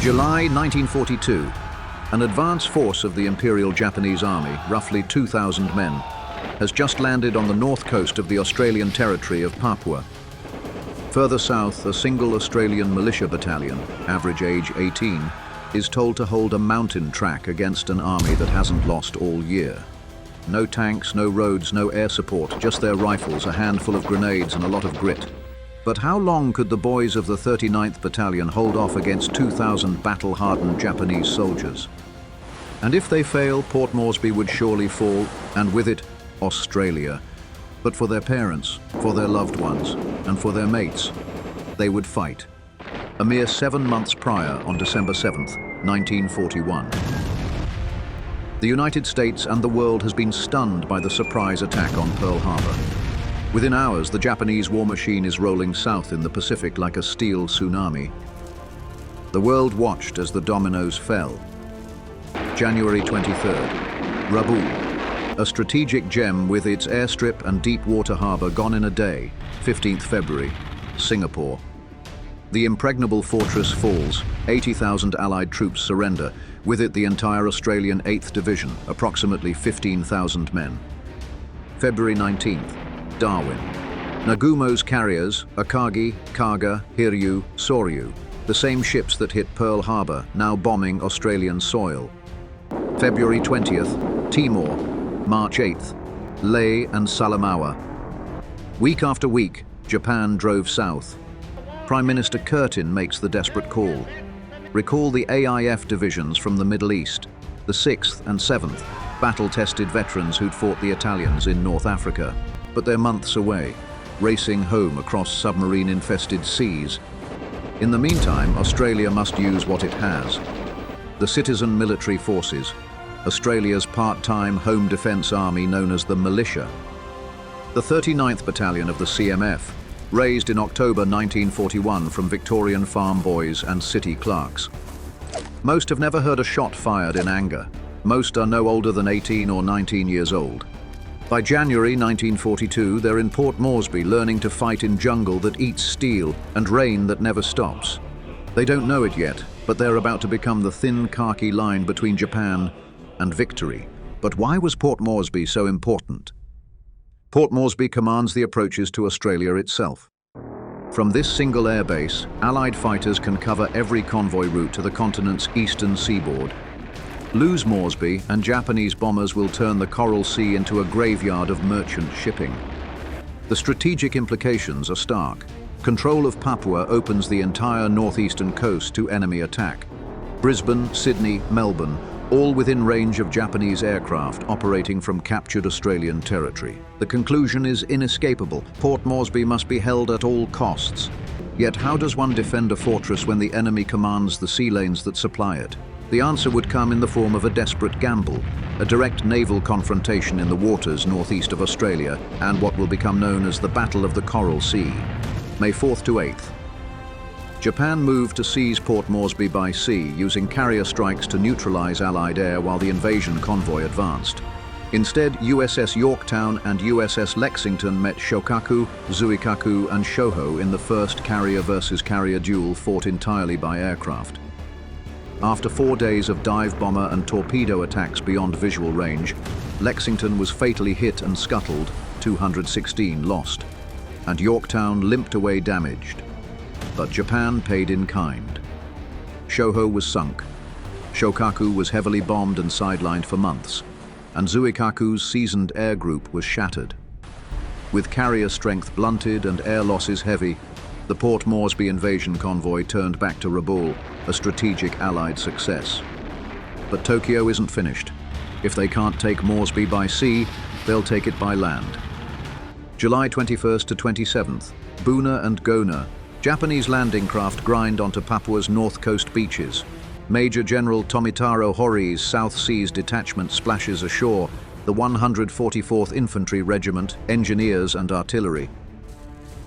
July 1942. An advance force of the Imperial Japanese Army, roughly 2,000 men, has just landed on the north coast of the Australian Territory of Papua. Further south, a single Australian militia battalion, average age 18, is told to hold a mountain track against an army that hasn't lost all year. No tanks, no roads, no air support, just their rifles, a handful of grenades and a lot of grit. But how long could the boys of the 39th Battalion hold off against 2,000 battle-hardened Japanese soldiers? And if they fail, Port Moresby would surely fall, and with it, Australia. But for their parents, for their loved ones, and for their mates, they would fight. A mere 7 months prior, on December 7th, 1941. The United States and the world has been stunned by the surprise attack on Pearl Harbor. Within hours, the Japanese war machine is rolling south in the Pacific like a steel tsunami. The world watched as the dominoes fell. January 23rd, Rabaul, a strategic gem with its airstrip and deep water harbor gone in a day. 15th February, Singapore. The impregnable fortress falls, 80,000 Allied troops surrender, with it the entire Australian 8th Division, approximately 15,000 men. February 19th, Darwin. Nagumo's carriers, Akagi, Kaga, Hiryu, Soryu, the same ships that hit Pearl Harbor, now bombing Australian soil. February 20th, Timor. March 8th, Lae and Salamaua. Week after week, Japan drove south. Prime Minister Curtin makes the desperate call. Recall the AIF divisions from the Middle East, the 6th and 7th, battle-tested veterans who'd fought the Italians in North Africa. But they're months away, racing home across submarine-infested seas. In the meantime, Australia must use what it has. The citizen military forces, Australia's part-time home defence army known as the militia. The 39th Battalion of the CMF, raised in October 1941 from Victorian farm boys and city clerks. Most have never heard a shot fired in anger. Most are no older than 18 or 19 years old. By January 1942, they're in Port Moresby learning to fight in jungle that eats steel and rain that never stops. They don't know it yet, but they're about to become the thin khaki line between Japan and victory. But why was Port Moresby so important? Port Moresby commands the approaches to Australia itself. From this single airbase, Allied fighters can cover every convoy route to the continent's eastern seaboard. Lose Moresby, and Japanese bombers will turn the Coral Sea into a graveyard of merchant shipping. The strategic implications are stark. Control of Papua opens the entire northeastern coast to enemy attack. Brisbane, Sydney, Melbourne, all within range of Japanese aircraft operating from captured Australian territory. The conclusion is inescapable. Port Moresby must be held at all costs. Yet how does one defend a fortress when the enemy commands the sea lanes that supply it? The answer would come in the form of a desperate gamble, a direct naval confrontation in the waters northeast of Australia and what will become known as the Battle of the Coral Sea. May 4th to 8th. Japan moved to seize Port Moresby by sea, using carrier strikes to neutralize Allied air while the invasion convoy advanced. Instead, USS Yorktown and USS Lexington met Shokaku, Zuikaku and Shoho in the first carrier versus carrier duel fought entirely by aircraft. After 4 days of dive bomber and torpedo attacks beyond visual range, Lexington was fatally hit and scuttled, 216 lost, and Yorktown limped away damaged. But Japan paid in kind. Shoho was sunk, Shokaku was heavily bombed and sidelined for months, and Zuikaku's seasoned air group was shattered. With carrier strength blunted and air losses heavy, the Port Moresby invasion convoy turned back to Rabaul, a strategic Allied success. But Tokyo isn't finished. If they can't take Moresby by sea, they'll take it by land. July 21st to 27th, Buna and Gona, Japanese landing craft grind onto Papua's north coast beaches. Major General Tomitaro Hori's South Seas Detachment splashes ashore, the 144th Infantry Regiment, engineers and artillery.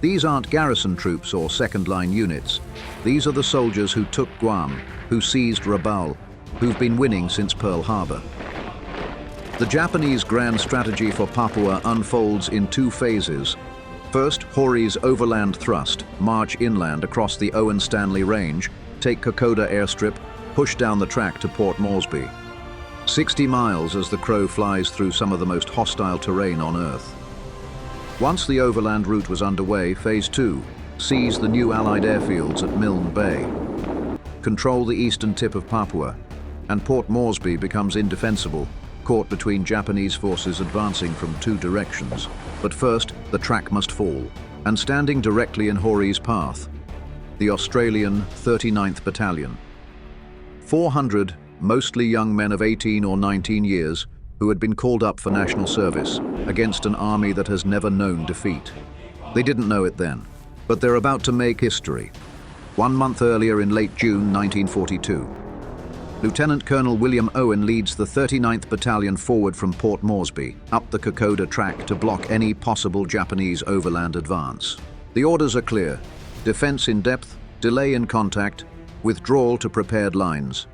These aren't garrison troops or second-line units. These are the soldiers who took Guam, who seized Rabaul, who've been winning since Pearl Harbor. The Japanese grand strategy for Papua unfolds in 2 phases. First, Hori's overland thrust march inland across the Owen Stanley Range, take Kokoda airstrip, push down the track to Port Moresby. 60 miles as the Crow flies through some of the most hostile terrain on Earth. Once the overland route was underway, Phase 2 seize the new Allied airfields at Milne Bay, control the eastern tip of Papua, and Port Moresby becomes indefensible, caught between Japanese forces advancing from two directions. But first, the track must fall, and standing directly in Hori's path, the Australian 39th Battalion. 400, mostly young men of 18 or 19 years, who had been called up for national service against an army that has never known defeat. They didn't know it then, but they're about to make history. 1 month earlier, in late June 1942, Lieutenant Colonel William Owen leads the 39th Battalion forward from Port Moresby, up the Kokoda track to block any possible Japanese overland advance. The orders are clear: defense in depth, delay in contact, withdrawal to prepared lines.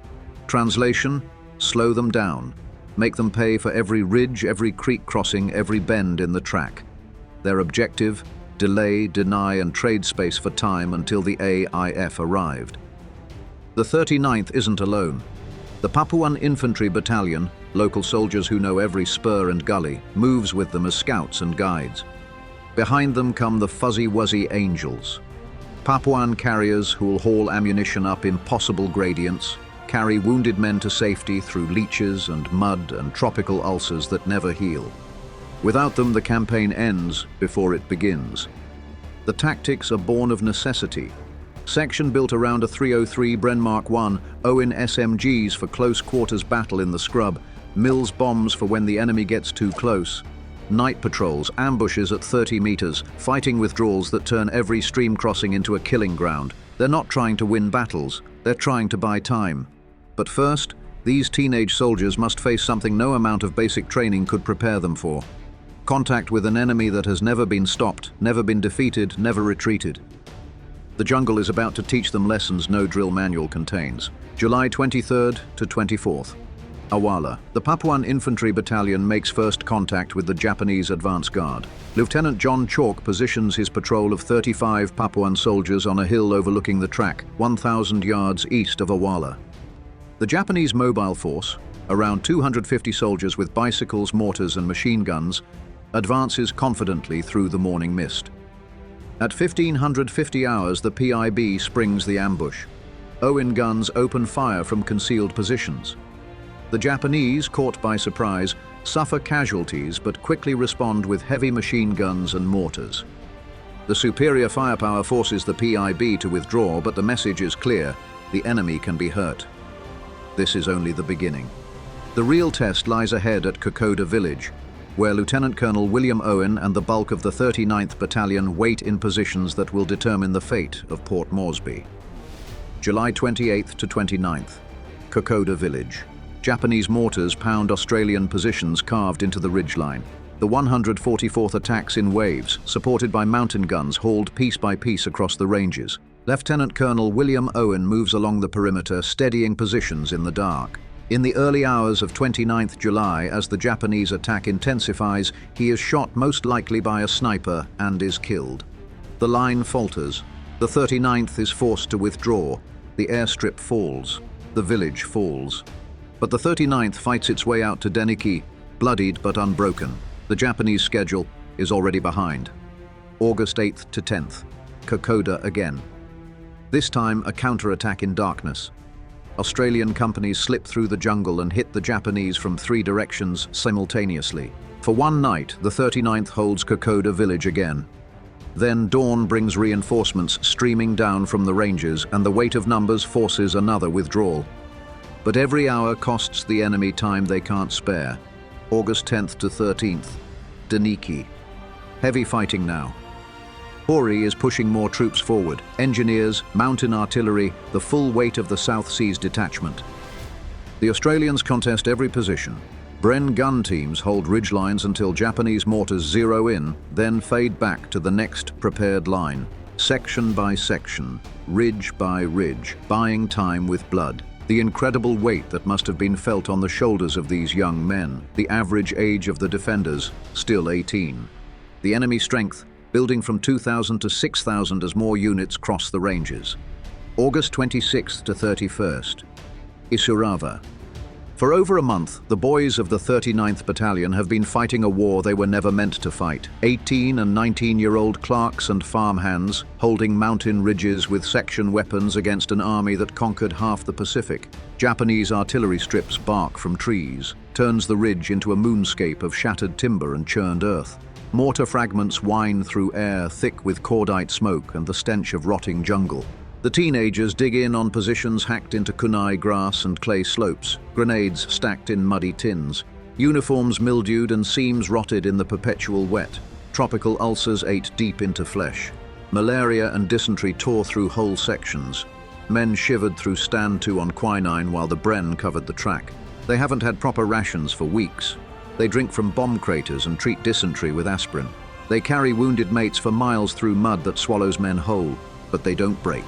Translation: slow them down. Make them pay for every ridge, every creek crossing, every bend in the track. Their objective: delay, deny, and trade space for time until the AIF arrived. The 39th isn't alone. The Papuan Infantry Battalion, local soldiers who know every spur and gully, moves with them as scouts and guides. Behind them come the fuzzy-wuzzy Angels, Papuan carriers who'll haul ammunition up impossible gradients, carry wounded men to safety through leeches and mud and tropical ulcers that never heal. Without them, the campaign ends before it begins. The tactics are born of necessity. Section built around a 303 Bren Mark I, Owen SMGs for close quarters battle in the scrub, Mills bombs for when the enemy gets too close, night patrols, ambushes at 30 meters, fighting withdrawals that turn every stream crossing into a killing ground. They're not trying to win battles, they're trying to buy time. But first, these teenage soldiers must face something no amount of basic training could prepare them for: contact with an enemy that has never been stopped, never been defeated, never retreated. The jungle is about to teach them lessons no drill manual contains. July 23rd to 24th. Awala. The Papuan Infantry Battalion makes first contact with the Japanese advance guard. Lieutenant John Chalk positions his patrol of 35 Papuan soldiers on a hill overlooking the track, 1,000 yards east of Awala. The Japanese mobile force, around 250 soldiers with bicycles, mortars, and machine guns, advances confidently through the morning mist. At 1550 hours, the PIB springs the ambush. Owen guns open fire from concealed positions. The Japanese, caught by surprise, suffer casualties but quickly respond with heavy machine guns and mortars. The superior firepower forces the PIB to withdraw, but the message is clear: the enemy can be hurt. This is only the beginning. The real test lies ahead at Kokoda village, where Lieutenant Colonel William Owen and the bulk of the 39th Battalion wait in positions that will determine the fate of Port Moresby. July 28th to 29th. Kokoda village. Japanese mortars pound Australian positions carved into the ridgeline. The 144th attacks in waves, supported by mountain guns hauled piece by piece across the ranges. Lieutenant Colonel William Owen moves along the perimeter, steadying positions in the dark. In the early hours of 29th July, as the Japanese attack intensifies, he is shot, most likely by a sniper, and is killed. The line falters. The 39th is forced to withdraw. The airstrip falls. The village falls. But the 39th fights its way out to Deniki, bloodied but unbroken. The Japanese schedule is already behind. August 8th to 10th. Kokoda again. This time, a counterattack in darkness. Australian companies slip through the jungle and hit the Japanese from 3 directions simultaneously. For one night, the 39th holds Kokoda village again. Then dawn brings reinforcements streaming down from the ranges, and the weight of numbers forces another withdrawal. But every hour costs the enemy time they can't spare. August 10th to 13th. Deniki. Heavy fighting now. Hori is pushing more troops forward: engineers, mountain artillery, the full weight of the South Seas detachment. The Australians contest every position. Bren gun teams hold ridge lines until Japanese mortars zero in, then fade back to the next prepared line, section by section, ridge by ridge, buying time with blood. The incredible weight that must have been felt on the shoulders of these young men, the average age of the defenders, still 18. The enemy strength, building from 2,000 to 6,000 as more units cross the ranges. August 26th to 31st. Isurava. For over a month, the boys of the 39th Battalion have been fighting a war they were never meant to fight. 18 and 19-year-old clerks and farmhands holding mountain ridges with section weapons against an army that conquered half the Pacific. Japanese artillery strips bark from trees, turns the ridge into a moonscape of shattered timber and churned earth. Mortar fragments whine through air thick with cordite smoke and the stench of rotting jungle. The teenagers dig in on positions hacked into kunai grass and clay slopes, grenades stacked in muddy tins, uniforms mildewed and seams rotted in the perpetual wet. Tropical ulcers ate deep into flesh. Malaria and dysentery tore through whole sections. Men shivered through stand to on quinine while the Bren covered the track. They haven't had proper rations for weeks. They drink from bomb craters and treat dysentery with aspirin. They carry wounded mates for miles through mud that swallows men whole, but they don't break.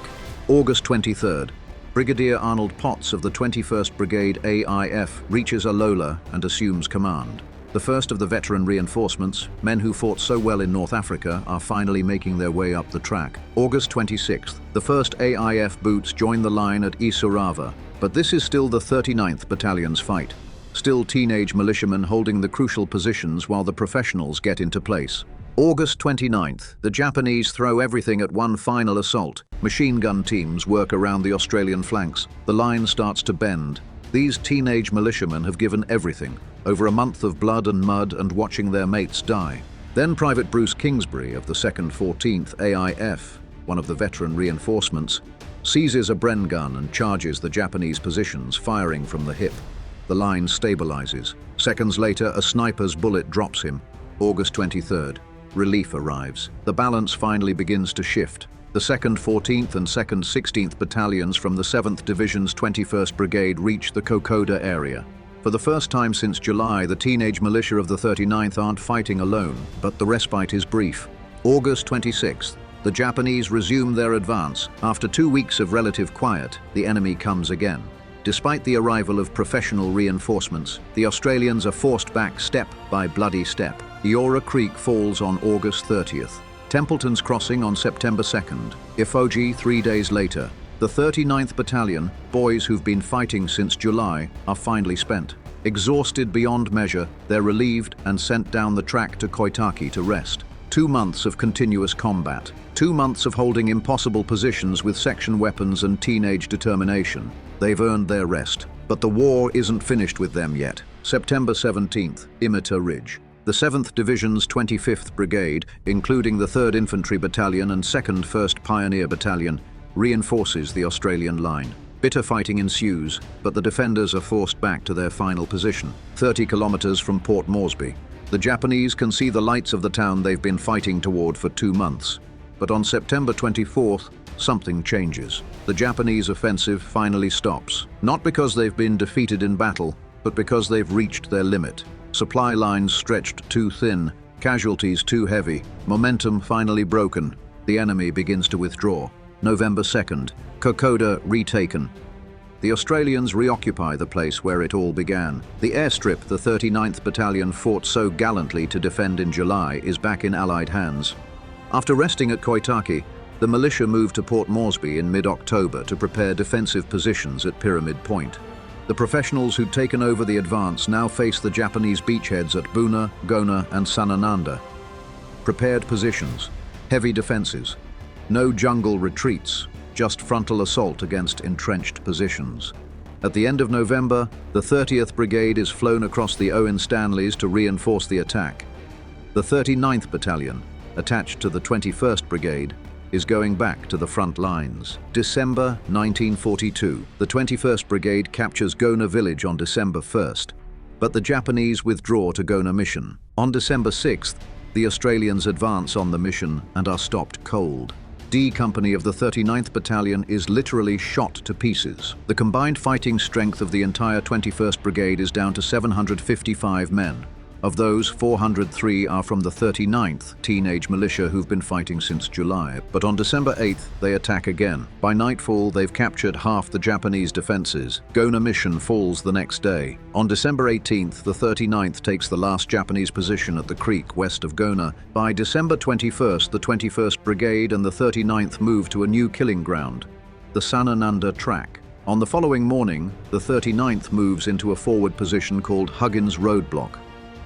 August 23rd. Brigadier Arnold Potts of the 21st Brigade AIF reaches Alola and assumes command. The first of the veteran reinforcements, men who fought so well in North Africa, are finally making their way up the track. August 26th. The 1st AIF boots join the line at Isurava, but this is still the 39th Battalion's fight. Still teenage militiamen holding the crucial positions while the professionals get into place. August 29th, the Japanese throw everything at one final assault. Machine gun teams work around the Australian flanks. The line starts to bend. These teenage militiamen have given everything, over a month of blood and mud and watching their mates die. Then Private Bruce Kingsbury of the 2nd 14th AIF, one of the veteran reinforcements, seizes a Bren gun and charges the Japanese positions, firing from the hip. The line stabilizes. Seconds later, a sniper's bullet drops him. August 23rd. Relief arrives. The balance finally begins to shift. The 2nd 14th and 2nd 16th Battalions from the 7th Division's 21st Brigade reach the Kokoda area. For the first time since July, the teenage militia of the 39th aren't fighting alone, but the respite is brief. August 26th. The Japanese resume their advance. After 2 weeks of relative quiet, the enemy comes again. Despite the arrival of professional reinforcements, the Australians are forced back step by bloody step. Eora Creek falls on August 30th. Templeton's Crossing on September 2nd. Ifoji 3 days later. The 39th Battalion, boys who've been fighting since July, are finally spent. Exhausted beyond measure, they're relieved and sent down the track to Koitaki to rest. 2 months of continuous combat. 2 months of holding impossible positions with section weapons and teenage determination. They've earned their rest. But the war isn't finished with them yet. September 17th, Imita Ridge. The 7th Division's 25th Brigade, including the 3rd Infantry Battalion and 2nd 1st Pioneer Battalion, reinforces the Australian line. Bitter fighting ensues, but the defenders are forced back to their final position, 30 kilometers from Port Moresby. The Japanese can see the lights of the town they've been fighting toward for 2 months. But on September 24th, something changes. The Japanese offensive finally stops, not because they've been defeated in battle, but because they've reached their limit. Supply lines stretched too thin, casualties too heavy, momentum finally broken. The enemy begins to withdraw. November 2nd, Kokoda retaken. The Australians reoccupy the place where it all began. The airstrip the 39th Battalion fought so gallantly to defend in July is back in Allied hands. After resting at Koitaki, the militia moved to Port Moresby in mid-October to prepare defensive positions at Pyramid Point. The professionals who'd taken over the advance now face the Japanese beachheads at Buna, Gona and Sanananda. Prepared positions, heavy defenses, no jungle retreats, just frontal assault against entrenched positions. At the end of November, the 30th Brigade is flown across the Owen Stanleys to reinforce the attack. The 39th Battalion, attached to the 21st Brigade, is going back to the front lines. December 1942. The 21st Brigade captures Gona village on December 1st, but the Japanese withdraw to Gona mission. On December 6th, the Australians advance on the mission and are stopped cold. D Company of the 39th Battalion is literally shot to pieces. The combined fighting strength of the entire 21st Brigade is down to 755 men. Of those, 403 are from the 39th Teenage Militia who've been fighting since July, but on December 8th they attack again. By nightfall they've captured half the Japanese defenses. Gona Mission falls the next day. On December 18th, the 39th takes the last Japanese position at the creek west of Gona. By December 21st, the 21st Brigade and the 39th move to a new killing ground, the Sanananda Track. On the following morning, the 39th moves into a forward position called Huggins Roadblock.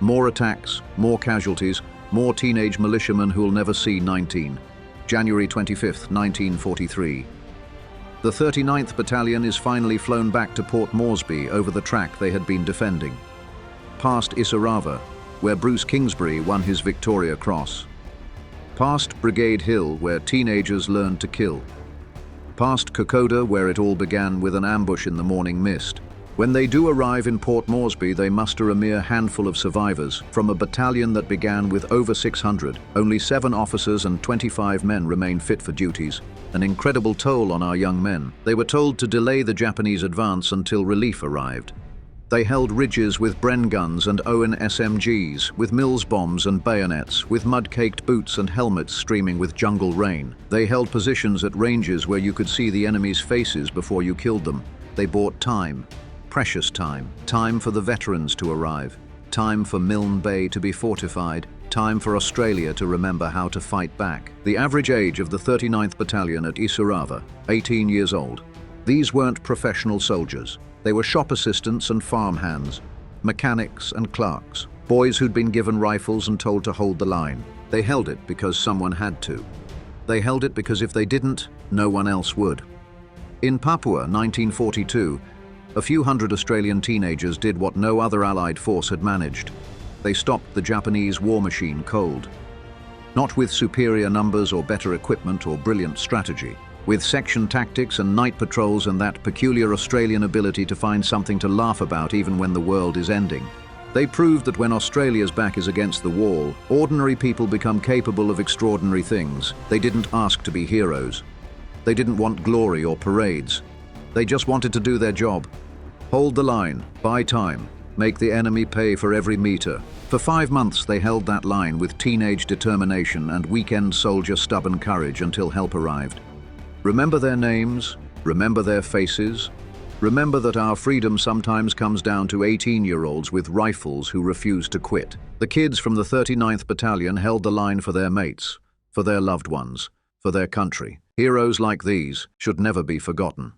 More attacks, more casualties, more teenage militiamen who'll never see 19. January 25, 1943. The 39th Battalion is finally flown back to Port Moresby over the track they had been defending. Past Isarava, where Bruce Kingsbury won his Victoria Cross. Past Brigade Hill, where teenagers learned to kill. Past Kokoda, where it all began with an ambush in the morning mist. When they do arrive in Port Moresby, they muster a mere handful of survivors. From a battalion that began with over 600, only 7 officers and 25 men remain fit for duties. An incredible toll on our young men. They were told to delay the Japanese advance until relief arrived. They held ridges with Bren guns and Owen SMGs, with Mills bombs and bayonets, with mud-caked boots and helmets streaming with jungle rain. They held positions at ranges where you could see the enemy's faces before you killed them. They bought time. Precious time. Time for the veterans to arrive. Time for Milne Bay to be fortified. Time for Australia to remember how to fight back. The average age of the 39th Battalion at Isarava, 18 years old. These weren't professional soldiers. They were shop assistants and farmhands, mechanics and clerks, boys who'd been given rifles and told to hold the line. They held it because someone had to. They held it because if they didn't, no one else would. In Papua, 1942, a few hundred Australian teenagers did what no other Allied force had managed. They stopped the Japanese war machine cold. Not with superior numbers or better equipment or brilliant strategy. With section tactics and night patrols and that peculiar Australian ability to find something to laugh about even when the world is ending. They proved that when Australia's back is against the wall, ordinary people become capable of extraordinary things. They didn't ask to be heroes. They didn't want glory or parades. They just wanted to do their job. Hold the line, buy time, make the enemy pay for every meter. For 5 months they held that line with teenage determination and weekend soldier stubborn courage until help arrived. Remember their names, remember their faces. Remember that our freedom sometimes comes down to 18-year-olds with rifles who refuse to quit. The kids from the 39th Battalion held the line for their mates, for their loved ones, for their country. Heroes like these should never be forgotten.